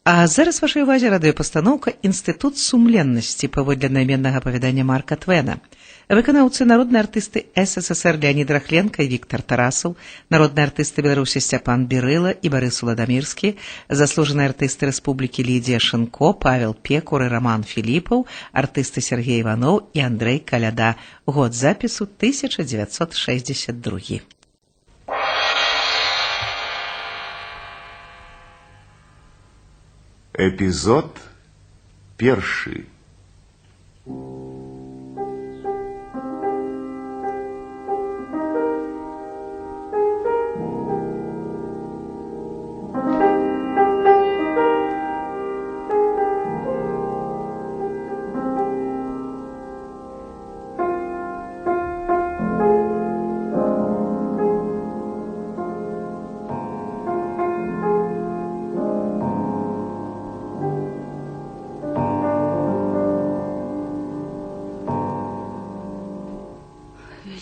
А зараз вашай увазе радыёпастаноўка «Інстытут сумленнасці» паводле найменнага апавядання Марка Твена. Выканаўцы народныя артысты СССР Леонид Рахленко і Віктор Тарасаў, народныя артысты Беларусі Сцяпан Берыла і Барыс Уладамірскі, заслужаныя артысты Рэспублікі Лідзія Шынко, Павел Пекур і Роман Філіпаў, артысты Сергей Іваноў і Андрэй Каляда. Год запісу 1962. Эпизод першы.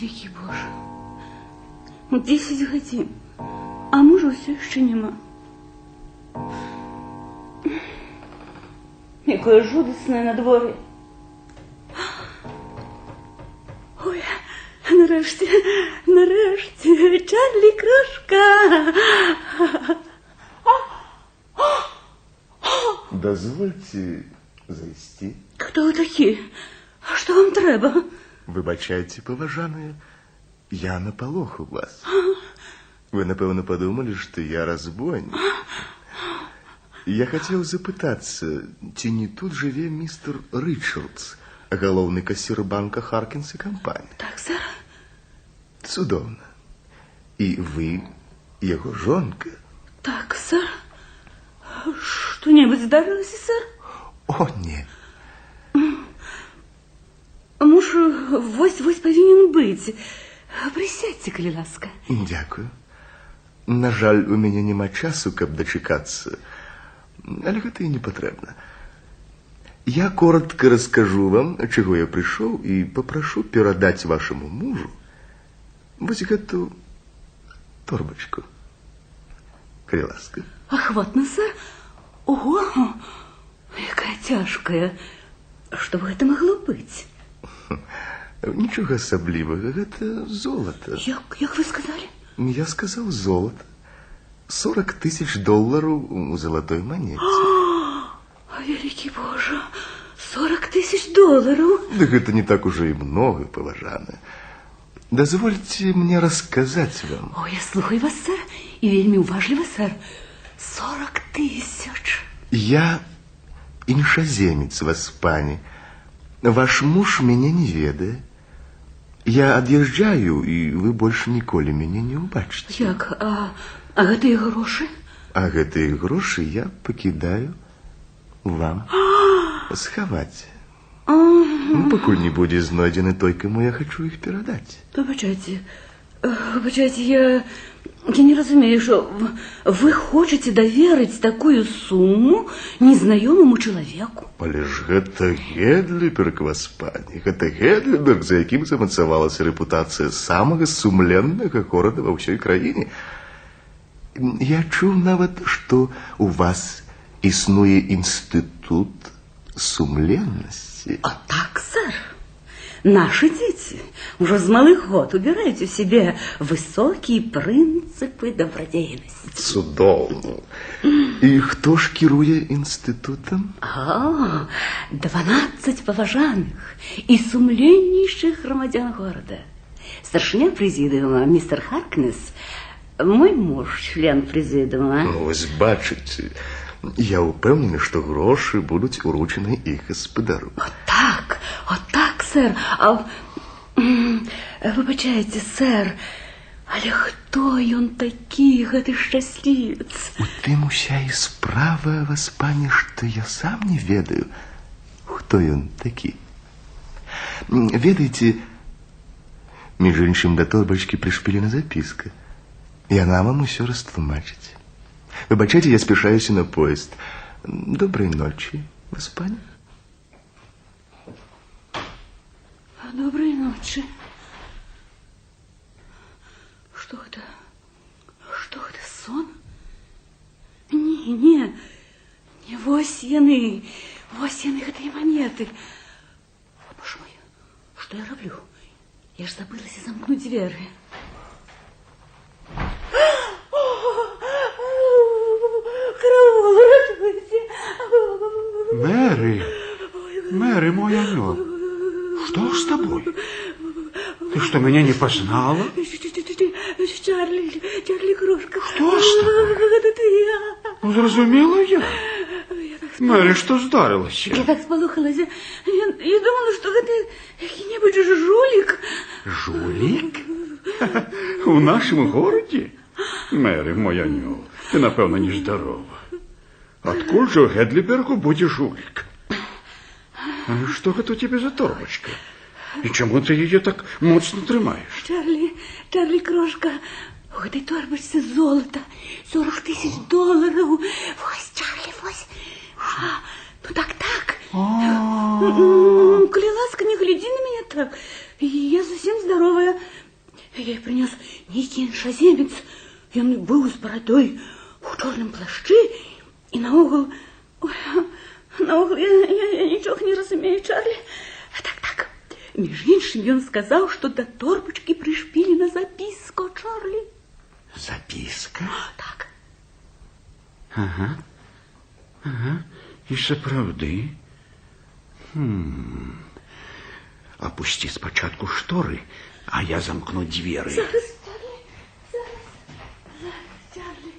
Великий Боже, 10 годин, а мужа все еще нема. Якое жудасне на дворі. Ой, нарешті, Чарлі Крошка. Дозвольте зайсти. Хто ви такі? Що вам треба? Выбачайте, поважаныя, я напалохаў вас. Вы, напэўна, подумали, что я разбойник. Я хотел запытаться, ці не тут живе мистер Ричардс, галоўны кассир банка Харкинс и компания? Так, сэр. Цудоўна. И вы его жонка? Так, сэр. Что-нибудь здарылася, сэр? О, нет. Муж вось павінен быць. Присядьте, калі ласка. Дякую. На жаль, у мяне няма часу, каб дачакацца. Але гэта і не патрэбна. Я коротко раскажу вам, чаго я прыйшоў, і папрашу перадаць вашаму мужу вось гэту торбачку. Калі ласка. Ахвотна, сэр. Ого, якая цяжкая. Што б гэта магло быць? Нічога асаблівага, гэта золата. Як вы сказалі? Я сказаў золата. $40 000 у золотой монете. Великий Боже, $40 000? Да гэта не так уже и много, поважаныя. Дозвольте мне рассказать вам. О, я слухаю вас, сэр, і вельмі уважліва, сэр. 40 000. Я іншаземец, васпане. Ваш муж меня не ведае. Я ад'язджаю, і вы больше ніколі мяне не ўбачыце. Як? А гэтыя грошы? А гэтыя грошы я пакідаю вам схаваць. Пакуль не будзе знойдзены той, каму я хочу іх перадаць. Выбачайце, я не разумею, что вы хочете доверить такую сумму незнаёмому человеку. Але ж гэта Гедліберг, васпане. Гэта Гедліберг, за якім замацавалася рэпутацыя самага сумленнага горада ва ўсёй краіне. Я чуў нават, што у вас існуе інстытут сумленнасці. А так, сэр. Наши дети уже с малых год убирают в себе высокие принципы добродетельности. Цудоўна. І хто ж кіруе інстытутам? 12 поважаных и сумленнейших громадян города. Старшиня президиума мистер Харкнес, мой муж, член президиума. Ну, вось бачыце, я упэўнены, што грошы будуць уручаны іх гаспадару. Вот так, сэр. Выбачайце, сэр, але хто ён такі, гэты шчаслівец? У тым уся і справа, васпане, што я сам не ведаю, хто ён такі. Ведаеце, між іншым да торбачкі прышпілена запіска. Яна вам усё растлумачыць. Выбачайце, я спешаюся на поезд. Доброй ночи, васпане. Доброй ночи. Что это? Что это, сон? Не Вось яны, гэтыя монеты. Боже мой, што я раблю? Я ж забылася замкнуць дзверы. Караул, ратуйце. Мэри, мой анёл, что с тобой? Ты что, меня не познала? Чарли Крошка. Что с тобой? Это я. Ну, зразумела я. Мэри, что здарилася? Я так спалохалася. Я думала, что это какой-нибудь жулик. Жулик? В нашем городе? Мэри, мой анёл, ты, напевно, нездорова. Откуль же в Гедлибергу буде жулик? Что это у тебя за торбочка? И чему ты ее так моцно тримаешь? Чарли Крошка, в этой торбочке золото, $40 000. Вось, Чарли, вось. Ну так. Коли ласка, не гляди на меня так. Я совсем здоровая. Я принес некий іншаземец. Он был с бородой в черном плаще. И на угол я ничего не разумею, Чарли. Так. Между іншим, он сказал, что до торбочки пришпилена записка, Чарли. Записка? Так. Ага. И сапраўды. Опусти спочатку шторы, а я замкну двери. Зараз, Чарли.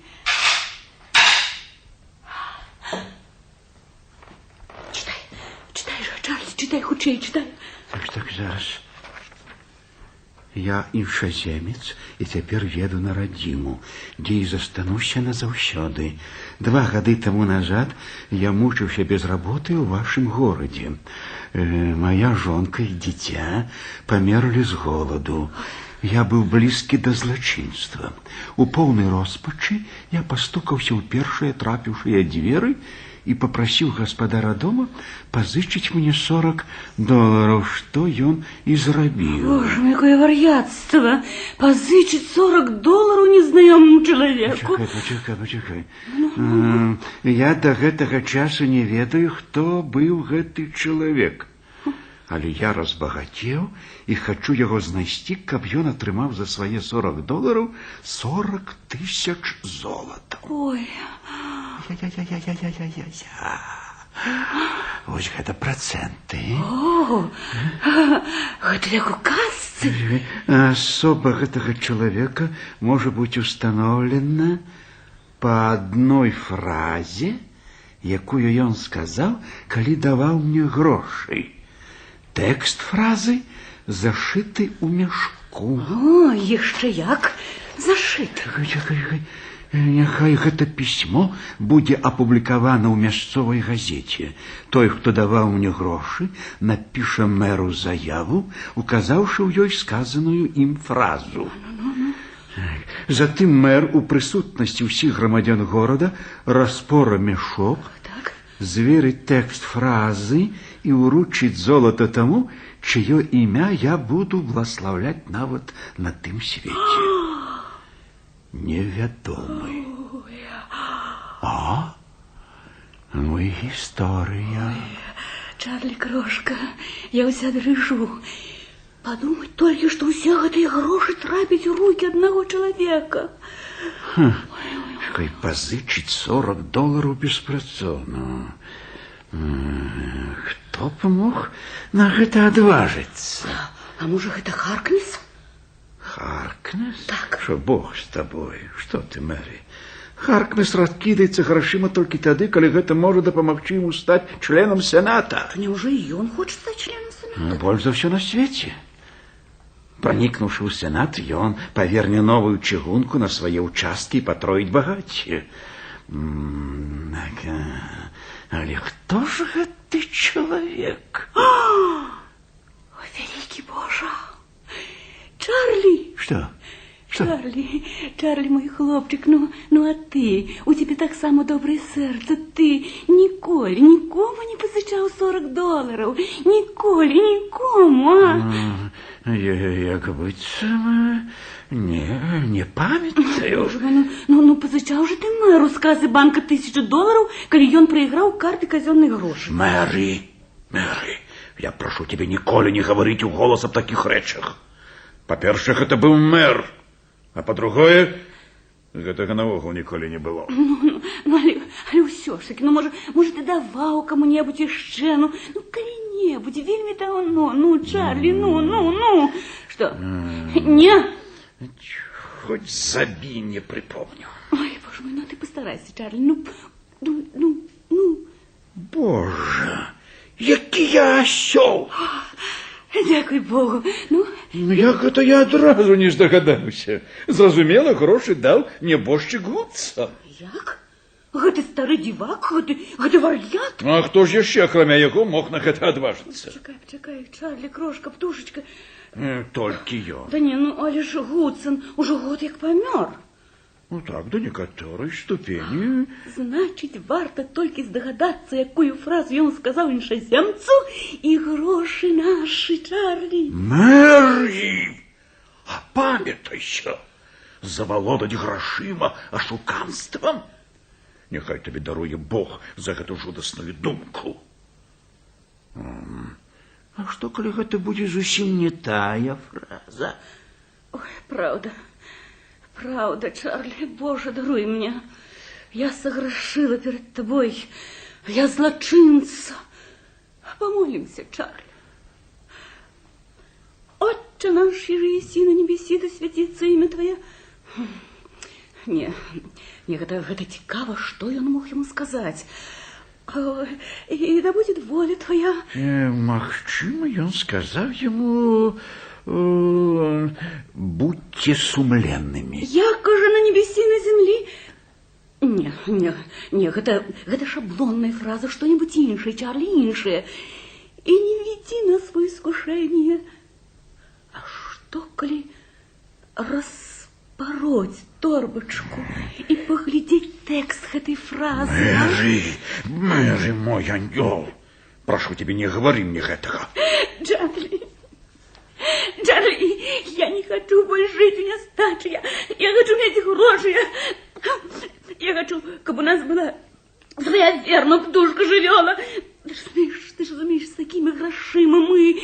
Читай же, Чарли, читай хутчэй, читай. Так, зараз. Я іншаземец і цяпер еду на радзіму, дзе і застануся назаўсёды. 2 гады таму назад я мучыўся без работы ў вашым горадзе. Моя жонка і дзіця памерлі з голаду. Я быў блізкі да злачынства. У поўнай роспачы я пастукаўся ў першыя трапіўшыя дзверы и попросил господара дома позычить мне $40, что он и зрабіў. Боже мой, какое вар'яцтва! Позычить $40 незнакомому человеку. Почекай. Я до гэтага часу не ведаю, хто быў гэты чалавек. Але я разбагацеў і хачу яго знайсці, каб ён атрымаў за свае $40 $40 000 золата. Ой. Вось гэта працэнты. О, гэта як у казцы. Асоба гэтага чалавека можа быць установлена по одной фразе, якую ён сказаў, калі даваў мне грошай. Тэкст фразы зашыты ў мяшку. О, яшчэ як зашыты. Чакай. Няхай гэта пісьмо будзе апублікавана ў мясцовай газеце. Той, хто даваў мне грошы, напіша мэру заяву, указаўшы ў ёй сказаную ім фразу. Затым мэр у прысутнасці ўсіх грамадзян горада распора мяшок, зверыць тэкст фразы і ўручыць золата таму, чыё імя я буду бласлаўляць нават на тым свеце. Невядомы. Ну і гісторыя. Чарли Крошка, я ўся дрыжу. Подумать только, что усе гэтыя грошы трапяць у руки одного чалавека. Позычить $40 беспрацоўна. Хто б мог на гэта адважыцца? А можа, гэта Харкнес? Харкнес? Так. Что Бог с тобой? Что ты, Мэри? Харкнес раскідаецца грашыма толькі тады, калі гэта можа дапамагчы яму стаць членам Сената. То неужели і ён хоча стаць членам Сената? Больш за ўсё на свеце. Проникнувши ў Сенат, ён паверне новую чыгунку на свае ўчасткі і патроіць багацце. Але хто ж гэты чалавек? О, вялікі Божа! Чарли! Что? Чарли, мой хлопчик, ну а ты? У тебя так само доброе сердце. Ты никому не позичал $40. Никому, а? Як быццам, Не памятаю. Боже мой, ну позычаў же ты мэру з касы банка $1000, калі ён прайграў карты казённых грошай. Мэри, я прошу тебе ніколі не говорить у голос об таких речах. По-першых, это был мэр, а по-другое, гэтага наогул ніколі не было. Але ўсё ж таки, може ты даваў каму-небудзь яшчэ, ну калі-небудзь, вельмі давно, Чарлі, Что? Не? Хоть забей, не припомню. Ой, боже мой, ты постарайся, Чарлі, Боже, який я асёл! Дякуй Богу. Як гэта я адразу не здагадаўся. Зразумела, грошы даў нябожчык Гудсон. Як? Гэты стары дзівак, гэты вар'ят? А хто ж яшчэ, акрамя яго, мог на гэта адважыцца? Чакай, Чарлі, крошка, птушечка. Толькі ён. Да не, але ж Гудсон ужо год як памёр. Так, до некаторай ступені. Значыць, варта толькі здагадацца, якую фразу ён сказаў іншаземцу, і грошы нашы, Чарлі. Мэри, а памятайся, завалодаць грашыма ашуканствам? Няхай табе даруе Бог за гэту жудасную думку. А што, калі гэта будзе зусім не тая фраза? Ой, правда, Чарлі, Боже, даруй мне. Я согрешила перед тобой. Я злочинца. Помолимся, Чарлі. Отче наш, иже еси на небеси, да святится имя Твое. Не, гэта цікаво, што ён мог ему сказать. И да будет воля Твоя. Магчыма, ён сказаў ему... будьте сумленными. Яко же на небеси, на земли? Не, гэта шаблонная фраза, что-нибудь іншае, Чарлі, іншае. И не веди нас в искушение. А что, коли распороть торбочку и поглядеть текст этой фразы? Мэри, мой ангел, прошу тебя, не говори мне этого. Чарлі, я не хочу больше жить у нестачи. Я хочу иметь гроши. Я хочу, чтобы у нас была своя ферма, птушка живела. Ты же разумеешь, с такими грошима мы...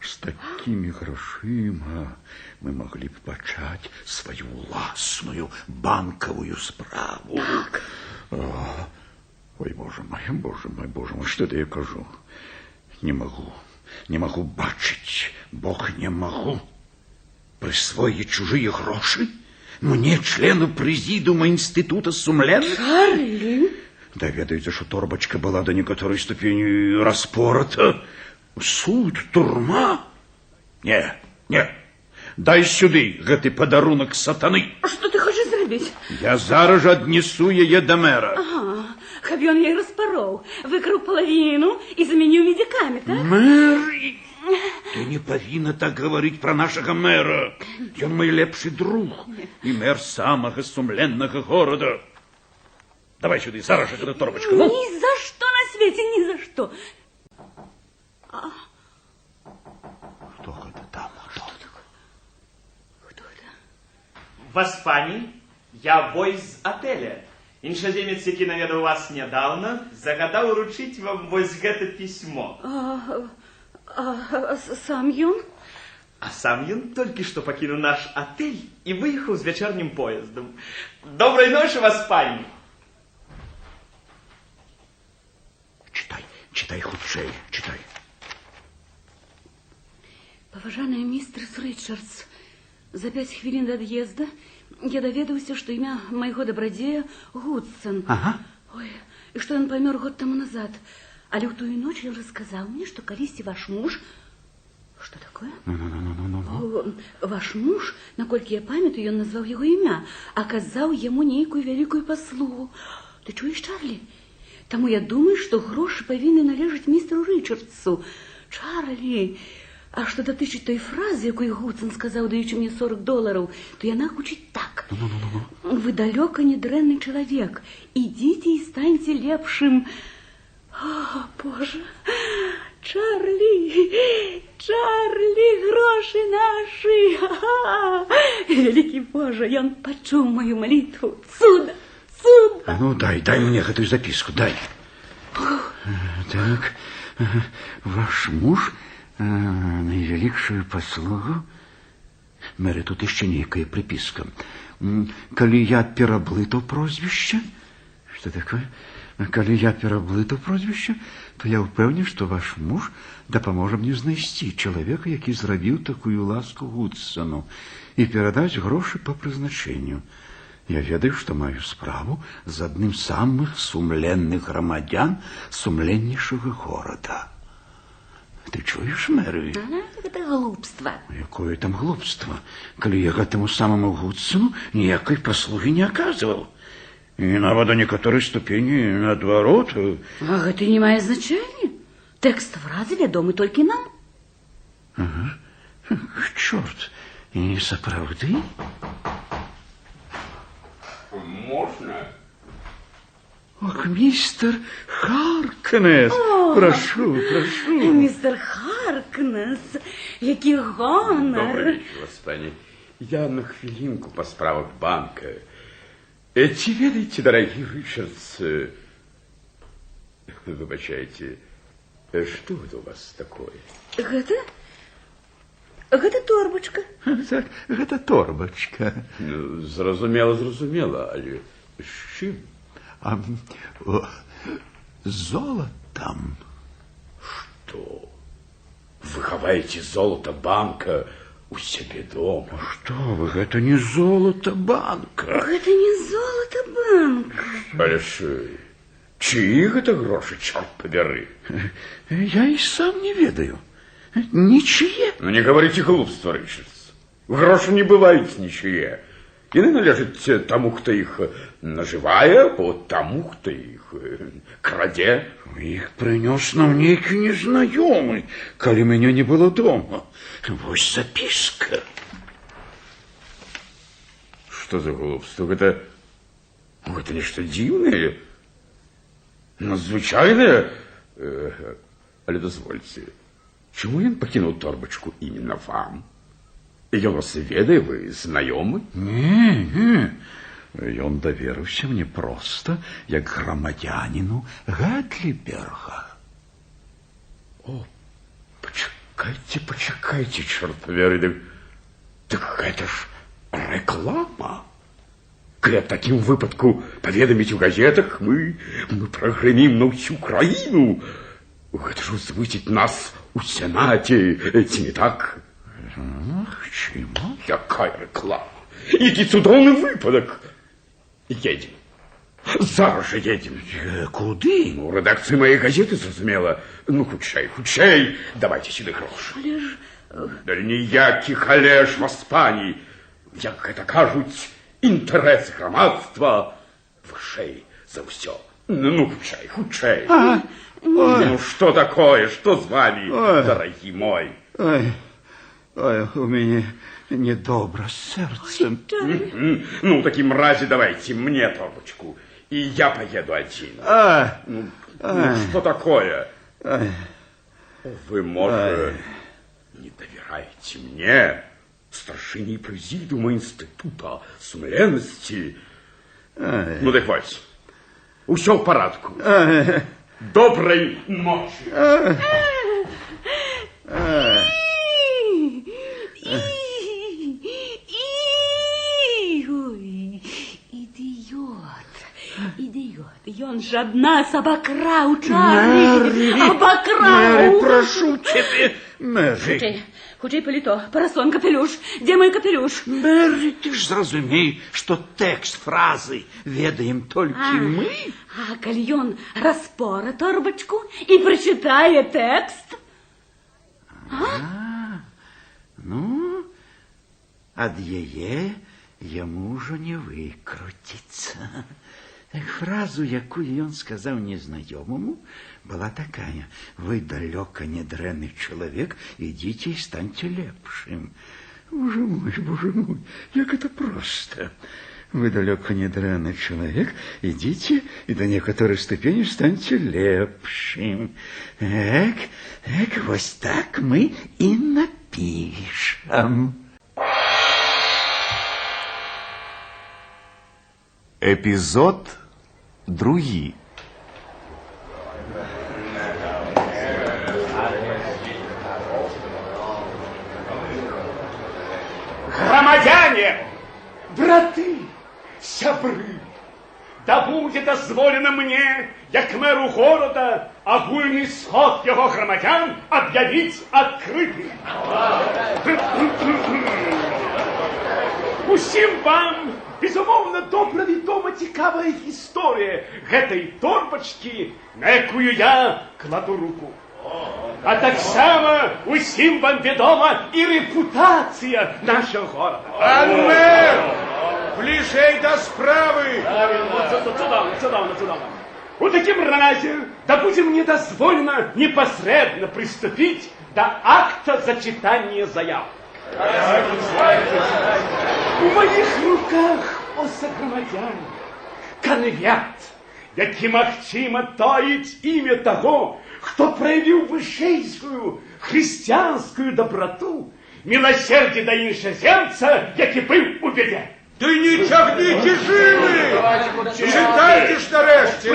С такими грошима мы могли бы пачать свою власную банковую справу. Так. Ой, боже мой, что это я кажу? Не могу бачыць, Бог не могу. Присвоить чужие гроши? Мне, члену президиума Института сумленных? Чарлі? Даведаюцца, что торбочка была до некоторой ступени распорота. Суд, турма? Не. Дай сюды гэты падарунак сатаны. Что ты хочешь зрабіць? Я зараз жа аднесу яе да мэра. Каб ён яе распароў, выкраў половину и заменил медиками, так? Мэри, ты не павінна так говорить про нашего мэра. Ён мой лепшы друг и мэр самого сумленного города. Давай сюда, зараз же эту торбочку. Ну? Ни за что на свете, ни за что. Кто это там? Кто это? Васпані, я вось з отеля. Іншаземец, які наведаў вас нядаўна, загадаў уручыць вам вось гэта пісьмо. Сам ён? А сам ён толькі што пакінуў наш отель і выехаў з вячэрнім поездам. Добрай ночы, Васпані. Читай хутчэй, читай. Паважаная містерс Ричардс, за 5 хвілін до ад'езда я даведаўся, што імя майго дабрадзея Гудсон. Ага. Ой, і што ён памёр год таму назад. Але ў тую ноч ён расказаў мне, што калісьці ваш муж... Что такое? Ваш муж, наколькі я памятаю, ён назваў яго імя, аказаў яму нейкую вялікую паслугу. Ты чуеш, Чарлі? Таму я думаю, што грошы павінны належаць містеру Ричардсу. Чарлі, а што датычыць той фразы, якой Гудсон сказаў, даючы мне $40, то яна гучыць так. Вы далёка не дрэнны чалавек. Ідзіце і станьце лепшым. О, Боже, Чарлі, грошы нашы. Вялікі Божа, ён пачуў маю малітву. Цуда. Ну, дай мне гэтую записку, дай. Так, ваш муж найвялікшую паслугу. Мэри, тут яшчэ нейкая приписка. Калі я пераблытаў прозвішча, что такое? Калі я пераблытаў прозвішча, то я ўпэўнены, што ваш муж дапаможа мне знайсці чалавека, які зрабіў такую ласку Гудсону і перадаць грошы па прызначэнню. Я ведаю, што маю справу з адным з самых сумленных грамадзян сумленнейшага горада. Ты чуеш, Мэри? Гэта глупства. Якое там глупства, калі я гэтаму самому Гудсону ніякай паслугі не аказваў. І нават до некаторай ступені наадварот. А гэта не мае значэння. Тэкст фразы вядомы толькі нам. Ага. Чорт, і сапраўды? Можно? Ох, мистер Харкнес, прошу. Мистер Харкнес, які гонор. Добрый вечер, господи. Я на хвилинку по справах банка. Ці ведаеце, дорогий Ричардс, выбачайте, что это у вас такое? Гэта торбачка. Так, гэта торбачка. Ну, зразумела, але з чым? Золотом. Что? Вы хаваете золото банка у себе дома? Что вы, гэта не золото банка. Гэта не золото банка. Але ж, чьи гэта грошы, чорт побяры? Я и сам не ведаю. Ничье. Ну, не говорите глупства, Ричардс. Гроши не бывают ничье. Яны належаць тому, кто их наживае, по тому, кто их краде. Их принес нам нейкі незнаёмы, калі меня не было дома. Вось записка. Что за глупство? Это нечто дзіўнае, надзвычайнае. Але дозвольте, чему ён пакінуў торбачку именно вам? Ён вас ведае, вы знаёмы? Не. Ён даверыўся мне проста, як грамадзяніну Гэтліберга. О, почакайте, чорт побяры, так гэта ж реклама. Калі в такім выпадку паведаміць у газетах, мы прагрымім на ўсю краіну. Гэта ж узвыціць нас у Сенаце, ці не так? Чому? Якая реклама? Які цудоўны выпадак. Едем. Зараз же едем. Куды? Ну, редакції моєї газети, зрозуміло. Ну, хутчэй. Давайте сюди гроші. Але ж... Да ніяких але ж, воспані. Як гэта кажуть, інтерес громадства вышэй за ўсё. Ну, хутчэй. Ну, что такое? Что с вами, дорогий мой? Ой, у меня недобро с сердцем. Ну, в таком разе давайте мне торбочку, и я поеду один. Ну, что такое? Вы, может, не доверяете мне, старшине президиума института сумленности? Ну, так вот, усё в порядку. Доброй ночи. Ідыёт, ён ж ад нас абакраў, Чарлі, абакраў. Прошу тебе, Мэри. Хутчэй паліто, парасон, капелюш. Дзе мой капелюш? Мэри, ты ж зразумей, што тэкст фразы ведаем толькі мы. А калі ён распора торбачку і прачытае тэкст? Ну, ад яе яму ўжо не выкруціцца. Фразу, якую ён сказаў незнаёмаму, была такая: вы далёка не дрэнны чалавек, ідзіце і станьце лепшым. Боже мой, як это проста. Вы далеко не дрянный человек. Идите и до некоторой ступени станьте лепшим. Вот так мы и напишем. Эпизод другий. Громадяне, браты, сябры, да будет дозволено мне, як мэру города, агульный сход его громадян объявить открытым. Усім вам, безумовно, добра відома цікавая гісторія гэтай торбачкі, на якую я кладу руку. А таксама усім вам відома і репутація нашого города. Пан мэр, ближей до справы. Цудовно. У таким разе, да будем мне дозволено непосредственно приступить до акта зачитания заяв. У моих руках, о сагромадяне, конверт, які магчыма таить имя того, кто проявил вышэйшую христианскую доброту, милосердие до іншаземца, які быў у беде. Да не тягните живы! Читайте ж нарешті!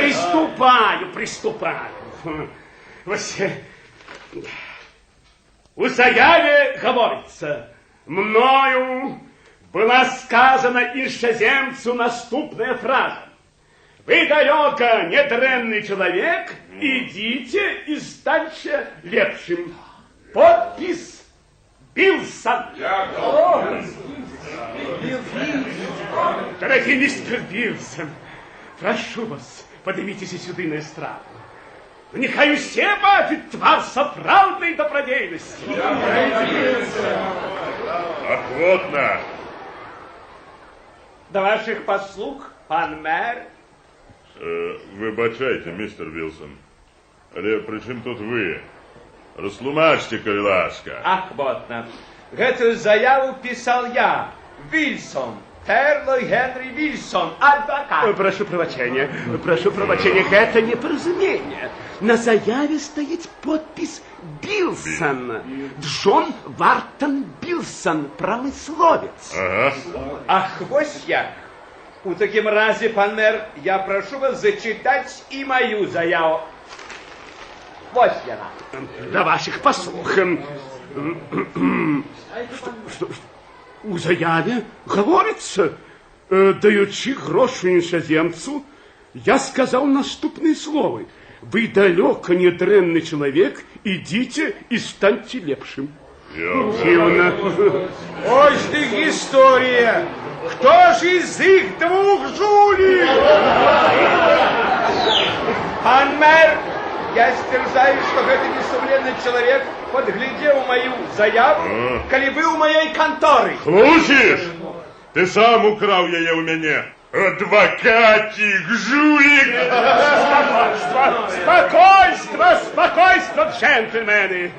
Приступаю. У заяве говорится: мною была сказана іншаземцу наступная фраза: вы далеко не дрянный человек, идите и станьте лепшим. Подпись Билсон. Дорогий мистер Билсон, прошу вас, поднимитесь сюда на эстраду. Нехай усе бачать твар сапраўднай добродейности. Охотно. До ваших послуг, пан мэр. Вибачайте, містер Вілсон. Але при чим тут ви? Розтлумачте, коли ласка. Охотно. Гэтую заяву писал я, Вильсон. Терлой Генри Вильсон, адвокат. Прошу прощения, это непоразумение. На заяве стоит подпись Билсон. Джон Вартон Билсон, промысловец. Ага. Ах, вось як. У таким разе, пан мэр, я прошу вас зачитать и мою заяву. Вось яна. До ваших послуг. У заяве говорится, даючи грошу іншаземцу, я сказал наступные слова: вы далеко не дрянный человек, идите и станьте лепшим. Дивно. Ось ты история. Кто же из их двух жулей? Пан мэр, я стерзаю, что этот несумленный человек подглядел мою заяву, коли вы у моей конторы. Слушаешь? Ты сам украл ее у меня. Адвокатик, жулик. Спокойствие, джентльмены.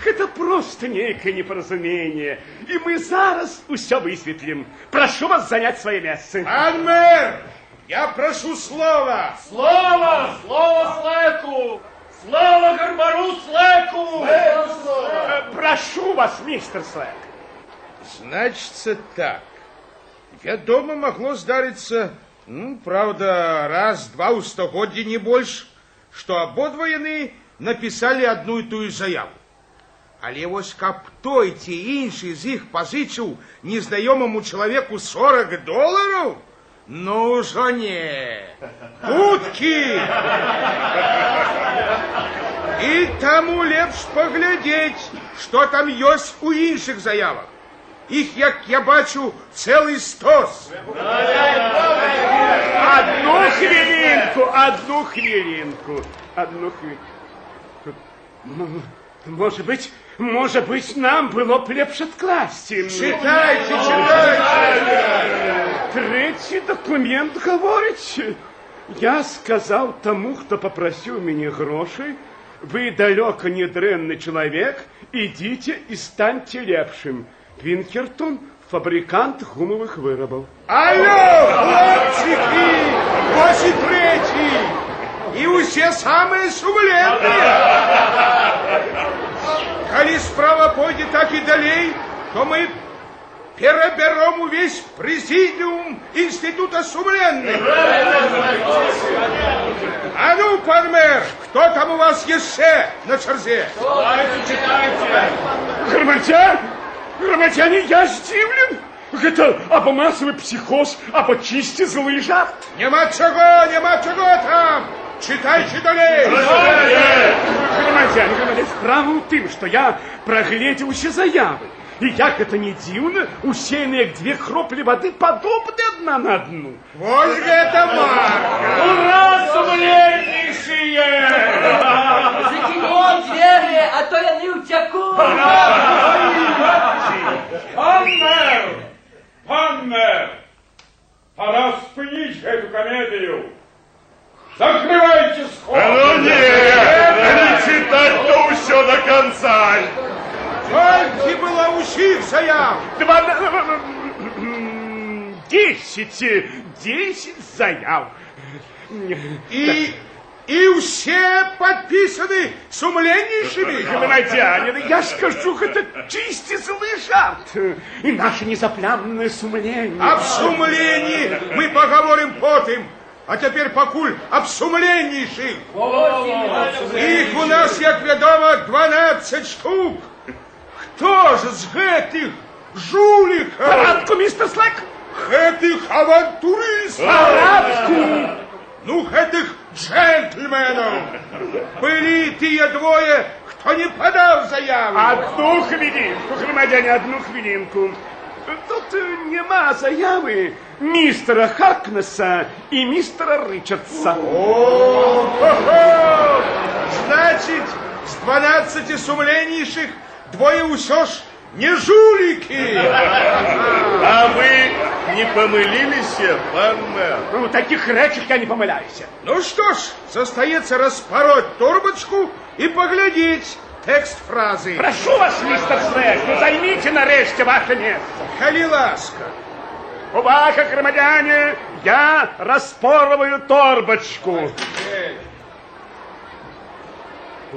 Это просто некое непоразумение. И мы зараз все высветлим. Прошу вас занять свои места. Пан мэр, я прошу слова. Слово Слэку! Слава Гарбару Слэку! Прошу вас, мистер Слэк. Значится так. Вядома, могло здарыцца, правда, раз-два ў стагоддзі, не больш, што абодва яны напісалі одну і тую заяву. Але вось каб той ці іншы з іх пазычыў незнаёмаму чалавеку $40, ну ўжо не. Уткі! І таму лепш паглядзець, што там ёсць у іншых заявах. Іх, як я бачу, цэлый стос. Одну хвилинку. Может быть, нам было б лепш адкласці. Читайте. Третий документ говорит. Я сказал тому, кто попросил меня грошей: вы далеко не дрянный человек, идите и станьте лепшим. Пинкертон, фабрикант гумовых вырабов. Алло, хлопчики, вось і трэці. І ўсе самыя сумленныя. Калі справа пойдзе так і далей, то мы переберем увесь президиум Института сумленных. А ну, пан мэр, кто там у вас еще на черзе? Громадяне, я здивлен. Это або массовый психоз, або чисти злый жарт. Нема чего там. Читайте далей. Громадяне, справа у тым, что я прогледзеўся заявы. И як это не дивно, усеянные две кропли воды подобны одна на одну. Вот это марка! Ура, сумленнейшие! Закиньте двери, а то яны утекут. Пан мэр, пора спынить эту комедию. Закрывайте сход. Ну нет, не читать-то все до конца. Сколько было усих заяв? 10 заяв. И все подписаны сумленнейшими. Громадяне, я скажу, это чисти злый жарт. И наше незаплямное сумление. Об сумлении мы поговорим потом. А теперь покуль об сумленнейших. Их у нас, як ведомо, 12 штук. Кто же з гэтых жуликов? Парадку, мистер Слэк. Гэтых авантуристов. Парадку. Ну, гэтых джентльменов. Были тыя двое, кто не подал заяву. Одну хвилинку, громадяне, одну хвилинку. Тут нема заявы мистера Харкнесса и мистера Ричардса. О-хо-хо! Значит, с 12 сумленнейших двое усё ж не жулики. А вы не помылились, пан мэр? В таких речах я не помыляюсь. Ну что ж, остается распороть торбочку и поглядеть текст фразы. Прошу вас, мистер Слэк, ну займите нарешті ваше место. Коли ласка. Увага, громадяне, я распорываю торбочку.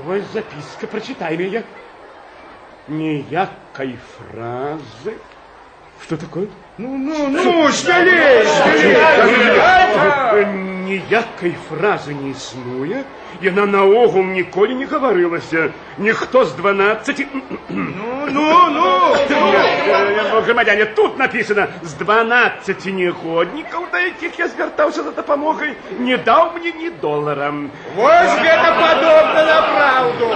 Ось записка, прочитай ее. Ніякой фразы. Что такое? Ну, смелей. Ніякой фразы не існуе. Яна наогул ніколі не гаварылася. Ніхто з 12... Ну. Громадяне, тут написано, з 12 негодников, до яких я звертаўся за дапамогай, не даў мне ні долара. Вось гэта падобна на правду.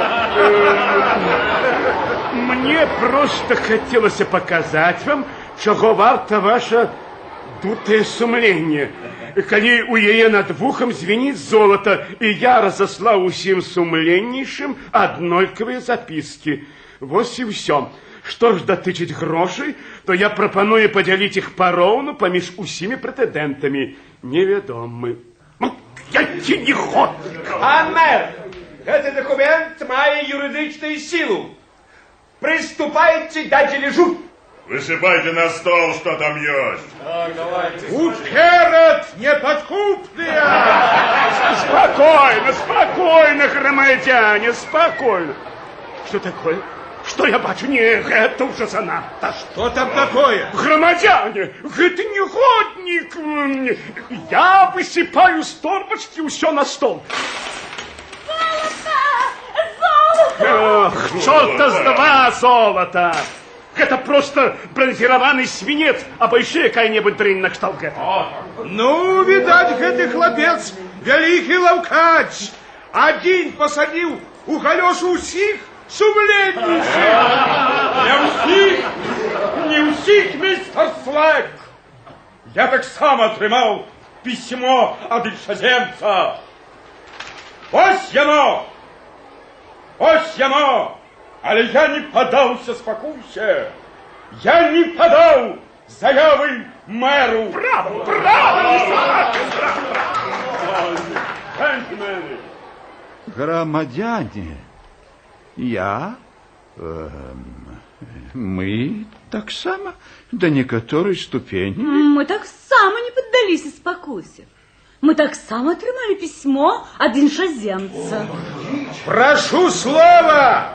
Мне просто хотелось показать вам, чего варто ваше дутое сумление. Коли у яе над вухом звенит золото, и я разослал усім сумленнейшим однолькавыя записки. Вот и все. Что ж датычыць грошей, то я пропоную поделить их поровну поміж усімі прэтэдэнтамі. Невядомы. Які негодник! Пан мэр, этот документ мае юридичную силу. Приступайте, дайте лежу. Высыпайте на стол, что там есть. Так, давайте. Уперед, неподкупные! Спокойно, громадяне, спокойно. Что такое? Что я бачу? Не, это уже занадто. Что там такое? Громадяне, это негодник. Я высыпаю с торбочки все на стол. Ох, черта с два золота! Это просто бронзированный свинец, або еще какая-нибудь дрянь на кшталт гэта. Ну, видать, гэты хлопец великий лавкач. Один посадил у колес усих сумленнейших. Не усіх, мистер Слэк. Я так сам атрымаў письмо ад іншаземца. Ось яно. Але я не поддался спокусе. Я не подал заявы мэру. Браво! Громадяне, я Мы таксама до некаторай ступені. Мы таксама не поддались спакусе. Мы таксама атрымалі пісьмо ад іншаземца. Прошу слова!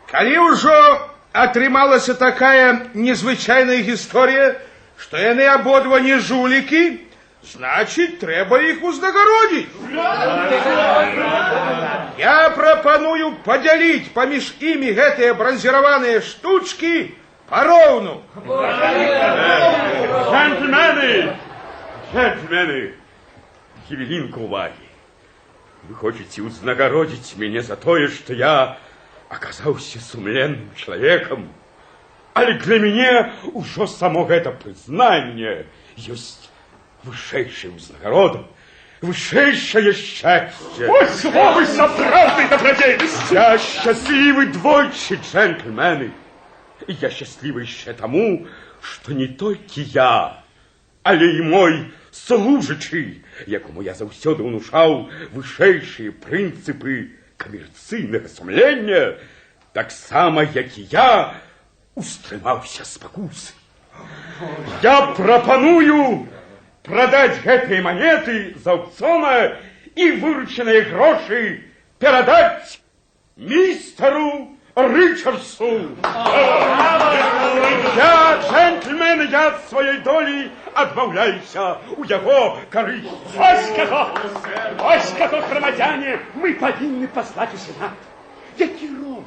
Калі ўжо атрымалася такая незвычайная гісторыя, што яны абодва не жулікі, значит, трэба іх узнагародзіць. Я прапаную падзяліць паміж імі гэтыя бронзіраваныя штучкі пароўну. Джентльмены, хвилинку уваги. Вы хотите узнагародить меня за то, что я оказался сумленным человеком? Але для меня уже само это признание есть высшейшим узнагародом, высшейшее счастье. Ой, слово соправдной добродетельности! Я счастливый двойче, джентльмены. И я счастливый еще тому, что не только я, але и мой служачий, якому я заўсёды унушаў вышэйшыя прынцыпы камерцыйнага сумлення, таксама, як і я, устрымаўся спакусы. Я прапаную продать гэтыя монеты з аукцыёна і выручаныя грошы перадаць містеру Ричардсу. Я, джентльмен, я ад сваёй долі адмаўляюся у яго карысць. Ось како, грамадзяне, мы павінны паслаць у сенат. Які розум,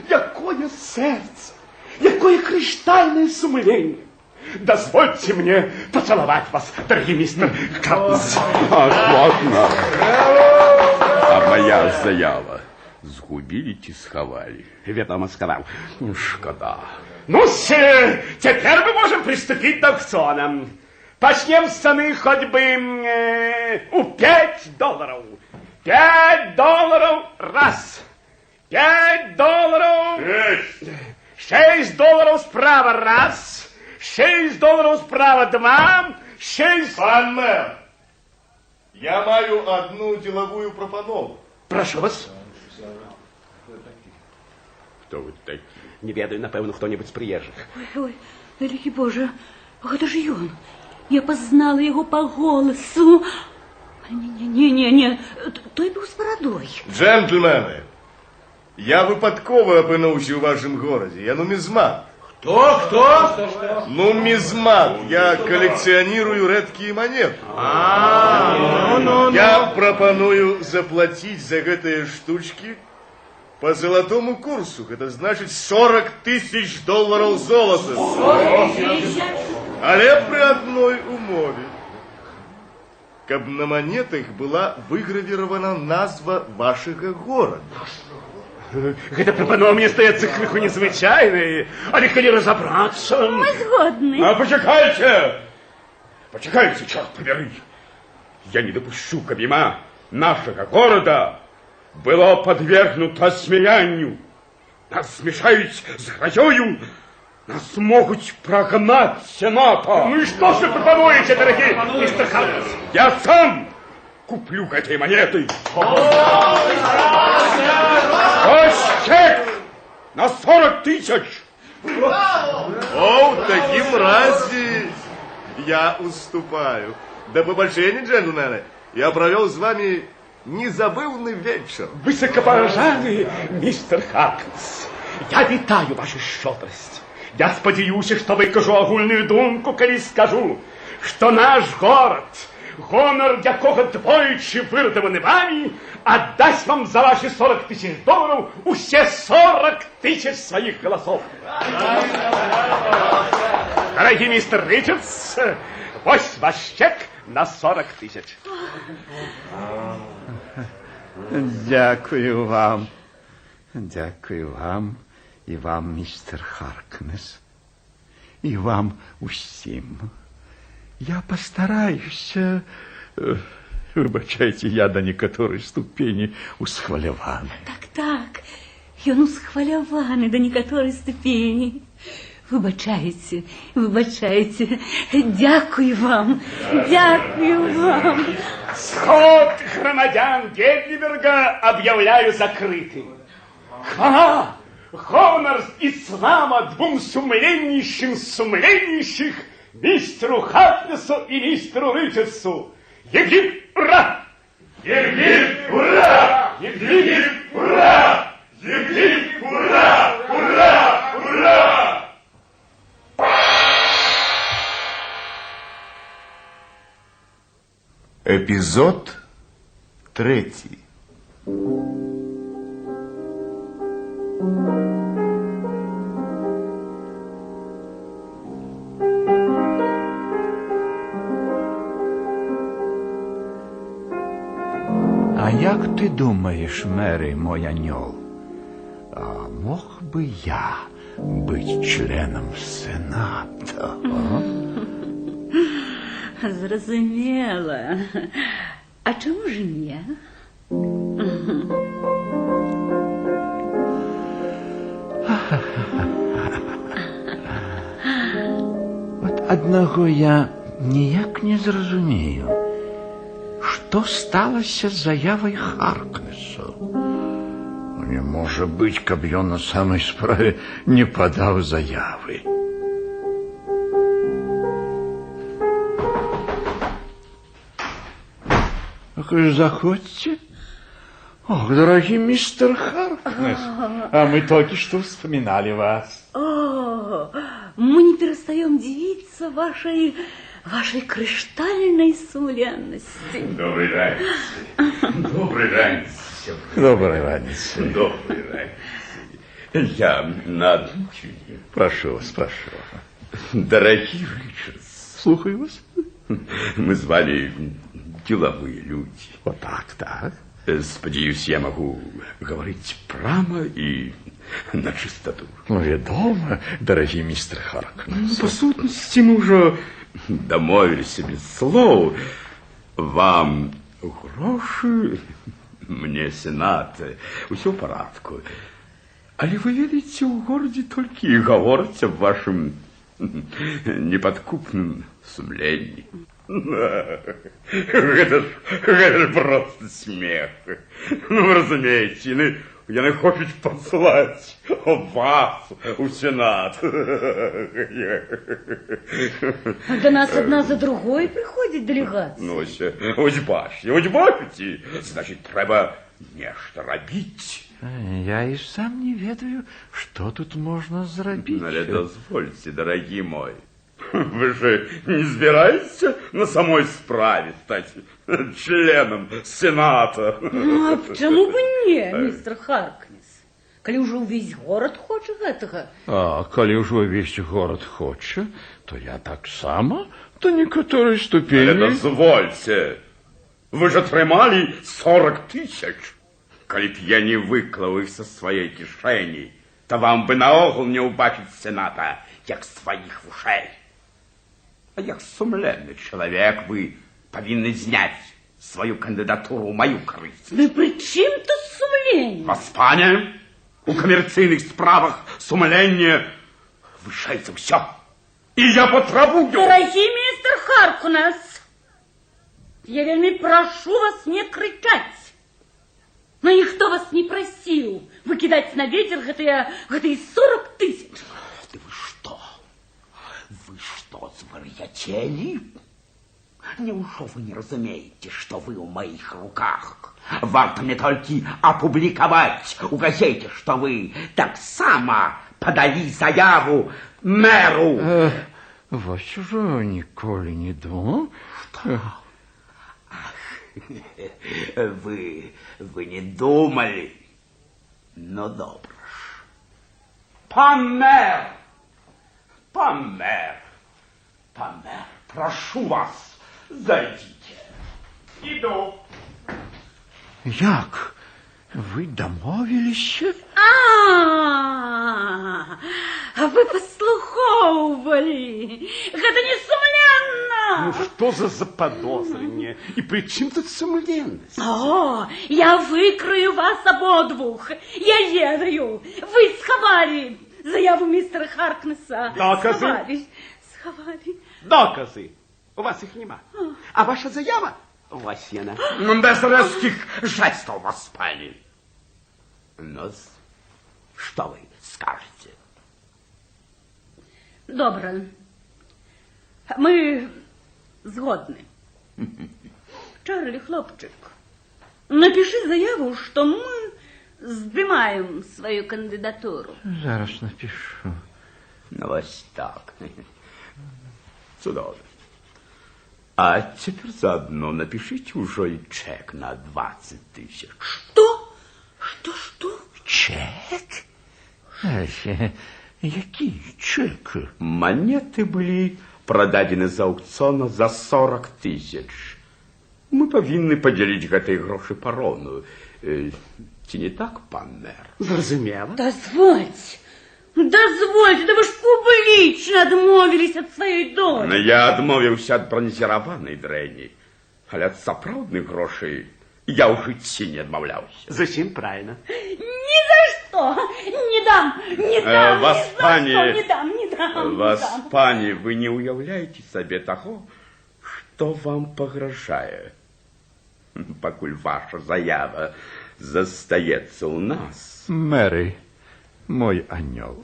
якое сэрца, якое крыштальнае сумленне. Дозвольте мне поцеловать вас, дорогий мистер Картс. Ладно. А моя заява згубілі ці схавалі? Вядома, схаваў. Шкода. Ну-се, теперь мы можем приступить к аукционам. Почнем с цены хоть бы у $5. $5 раз. $5. $6 справа раз. $6 справа два. 6... Пан мэр, я маю одну деловую пропанову. Прошу вас. Кто вы такие? Не ведаю, напэўна, хто-небудзь з прыезжых. Ой, вялікі Божа, гэта ж ён. Я пазнала яго па голасу. Не, той быў з барадой. Джентльмены, я выпадкова апынуўся ў вашым горадзе. Я нумизмат. Кто? Нумизмат. Я коллекционирую редкие монеты. Я пропоную заплатить за гэтыя штучки по золотому курсу. Это значит $40 000 золота. Але при одной умове. Каб на монетах была выгравирована назва вашего города. Гэта прапанова мне стаецца крыху незвычайнай, але калі разобраться... Мы згодны. А почекайте! Почекайте, черт побери! Я не допущу, каб імя нашего города было подвергнуто смеянию. Нас смешают с грозёю, нас могут прогнать с сената. Ну и что же пропонуете, дорогие мистер Харрис? Я сам куплю этой монеты. Ось чек на 40 000. О, в таким разе я уступаю. До побольшения, джентльмены. Я провел с вами незабывный вечер. Высокоповажанный мистер Харкнс, я вітаю вашу щодрость. Я спадзяюся, што выкажу агульную думку, калі скажу, што наш город, гонор якога двойчы вырадаваны вами, отдасть вам за ваши $40 000 усе 40 000 своих голосов. Дорогий мистер Ричардс, вось ваш чек на 40 000. Дякую вам. Дякую вам і вам, містер Харкнес. І вам усім. Я постараюся... Выбачайте, я до некаторой ступени усхваляваны. Так, ён усхваляваны до некаторой ступени. Выбачайте. Дякую вам. Сход громадян Гедлиберга объявляю закрытым. Хвала! Гонор і слава двом сумленнішим з сумленніших, містеру Харкнесу і містеру Ричардсу. Єгип, ура! Египт, ура! Египт, ура! Египт, ура! Ура! Ура! Епізод 3. А як ти думаєш, Мері, мой аньол, а мог би я бути членом Сената? Зрозумела. А чому ж ні? От одного я ніяк не зрозумію. Что сталося з заявою Харкнесу? Не може бути, каб ён на самой справе не подав заяви. Заходите. Ох, дорогий мистер Харкнес, а мы только что вспоминали вас. О, мы не перестаем дивиться вашей криштальной сумленности. Добрий ранець. Добрий ранець. Добрий ранець. Добрий ранець. Я на одну чую. Прошу вас, прошу. Дорогий Ричардс, Слухаю вас. мы с вами деловые люди. Вот так, так. Сподеюсь, я могу говорить прямо и на чистоту. Відомо, дорогий мистер Харкнес. По сутности мы уже домовились без слов. Вам гроши, мне сенат, все в порядку. Але вы видите, в городе только и говорить об вашем неподкупном сумлении. Это ж просто смех. Ну, разумеете, яны хочуць паслаць вас у Сенат. До нас одна за другой приходит делегация. Ну, ось бачите, значит, трэба нешта рабіць. Я и сам не ведаю, что тут можно зрабіць. Але дозвольте, дорогий мой, вы же не збираетесь на самой справе стать членом Сената? Ну, а почему бы не, мистер Харкнес? Коли уже весь город хочет этого. А коли уже весь город хочет, то я так само до некоторой ступени... Але дозвольте, вы же атрымалі 40 000. Коли б я не выклаў их со своей кишени, то вам бы наогул не убачить Сената, як своих ушей. А як сумленный человек, вы повинны снять свою кандидатуру в мою корысть. Да при чем тут сумление? Воспане, у коммерцийных справах сумление вышается все. И я потребую... Дорогий мистер Харкнес, я вельми прошу вас не кричать. Но никто вас не просил выкидать на ветер гэтые 40 000. Да вы что? Вы что, зварьятели? Неужели вы не разумеете, что вы в моих руках? Варто мне только опубликовать в газете, что вы так само подали заяву мэру. Вас уже николи не думал. Что? Вы не думали? Ну, добро ж. Пан мэр, прошу вас, зайдите. Иду. Як? Вы домовились? Вы послуховывали. Это не сумленно. Ну, что за заподозрение? И при чем тут сумленность? О, я викрию вас ободвух. Я ведаю. Ви сховали заяву мистера Харкнеса. Доказы? Сховали. Доказы. У вас их нема. А ваша заява? У вас яна. Без резких жестов, воспани. Но Что вы скажете? Добро. Мы згодны. Чарлі, хлопчик, напиши заяву, что мы сдымаем свою кандидатуру. Зараз напишу. Ну, вот так. Чудовно. А теперь заодно напишите уже и чек на 20 тысяч. Что? Что? Чек? Який чек? Монеты были продадены з аукциона за 40 тысяч. Мы повинны поделить гэтай грошы пароўну. Ці не так, пан мэр? Зразумела. Дозвольте, да вы ж публично отмовились от своей доли. Я адмовіўся ад бронзіраванай дрэнні, але ад сапраўдных грошай я ў жыцці не адмаўляўся. Зачем правильно? Ни за что! Не дам! Вас, пані, не дам! Вас, пані, вы не уяўляеце сабе таго, што вам пагражае. Пакуль ваша заява застаецца ў нас. Мэри, мой анёл,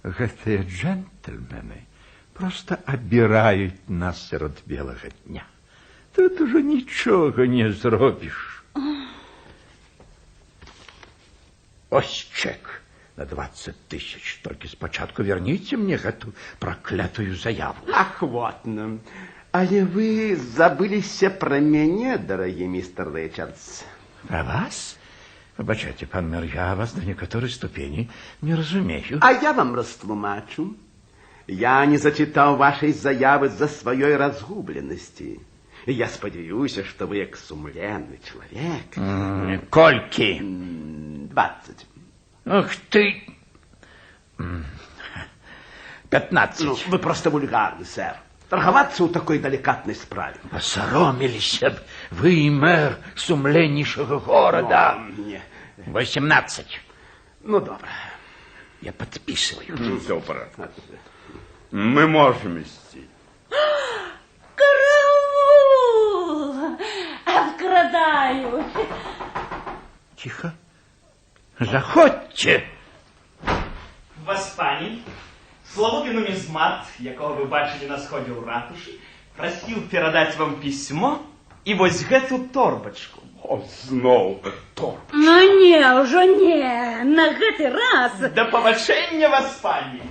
гэтыя джентльмены просто абіраюць нас сярод белага дня. Тут уже нічога не зробіш. Ось чек на 20 тысяч. Только спочатку верните мне эту проклятую заяву. Охотно. Але вы забыліся про мяне, дорогий мистер Ричардс. Про вас? Вибачайте, пан мэр, я вас до некоторой ступени не разумею. А я вам растлумачу. Я не зачитал вашей заявы за своей разгубленности. Я сподіваюся, что вы як сумленный человек. Кольки? 20. Ах ты! 15. Ну, вы просто вульгарны, сэр. Торговаться у такой деликатной справе. Посоромились б вы, мэр сумленнейшего города. Не. 18. Ну, добро. Я подписываю. Все в порядке. Мы можем идти. Караул! Обкрадаю! Тихо. Заходьте. Вас, пані, славутый нумізмат, якого ви бачили на сході у ратуші, просив передати вам письмо і ось гэту торбочку. О, знову торбочку. Ну не, уже не, на гэты раз. До побачення вас, пані.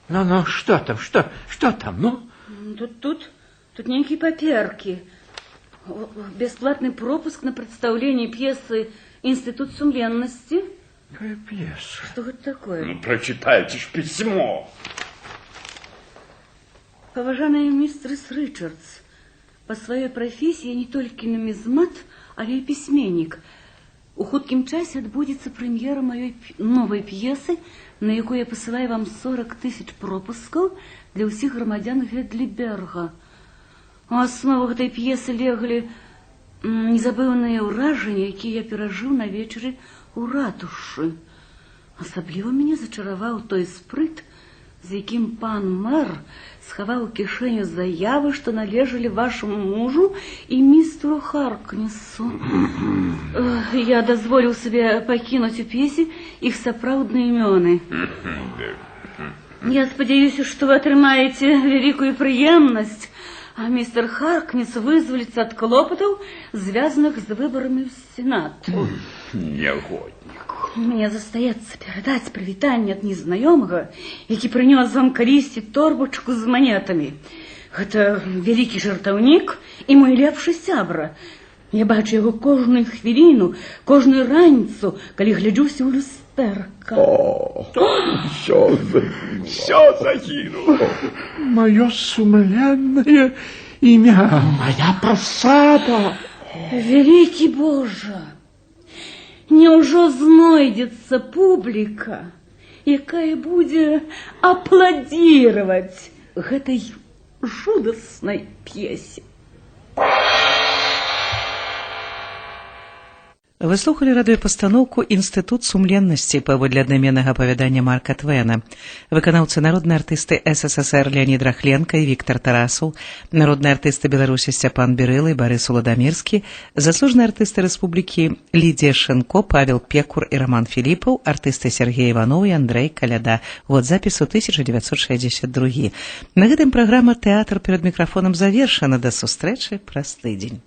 Ну, что там, ну? Тут некие паперки. Бесплатный пропуск на представление пьесы «Институт сумленности». Какая пьеса? Что это такое? Ну, прочитайте ж письмо. Поважаная мистерс Ричардс, по своей профессии я не только нумизмат, але и письменник. У хуткім часе адбудзецца прэм'ера маёй новой пьесы, на якой я посылаю вам 40 тысяч пропускаў для ўсіх грамадзян Гедліберга. У аснову гэтай пьесы леглі незабыўныя ўражанні, якія я перажыў на вечары у ратушы. Асабліва мяне зачараваў той спрыт, з якім пан мэр схаваў у кішэню заявы, што належалі вашаму мужу і містеру Харкнесу. Я дазволіў сабе пакінуць у п'есе іх сапраўдныя імёны. Я спадзяюся, што вы атрымаеце вялікую прыемнасць, а мистер Харкнес вызваліцца ад клопатаў, звязаных з выбарамі ў Сенат. Негодник. Мне застаецца перадаць прывітанне ад незнаёмага, які прынёс вам калісьці торбачку з манетамі. Гэта вялікі жартаўнік і мой лепшы сябра. Я бачу яго кожную хвіліну, кожную раніцу, калі гляджуся ў люстэрка. Все загинуло. Мое сумленное имя. Моя посада. Великий Боже! Няўжо знойдецца публіка, якая будзе апладзіраваць гэтай жудаснай п'есе? Вы слухали радыёпастаноўку «Інстытут сумленнасці» паводле аднайменнага апавядання Марка Твена. Выканаўцы народныя артысты СССР Леонид Рахленко і Віктор Тарасаў, народныя артысты Беларусі Сцяпан Берыла і Барыс Уладамірскі, заслужаныя артысты рэспублікі Лідія Шэнко, Павел Пекур і Роман Філіпаў, артысты Сергей Іванов і Андрэй Каляда. Год запісу 1962. На гэтым праграма «Тэатр» перад мікрафонам завершана. Да сустрэчы праз тыдзень.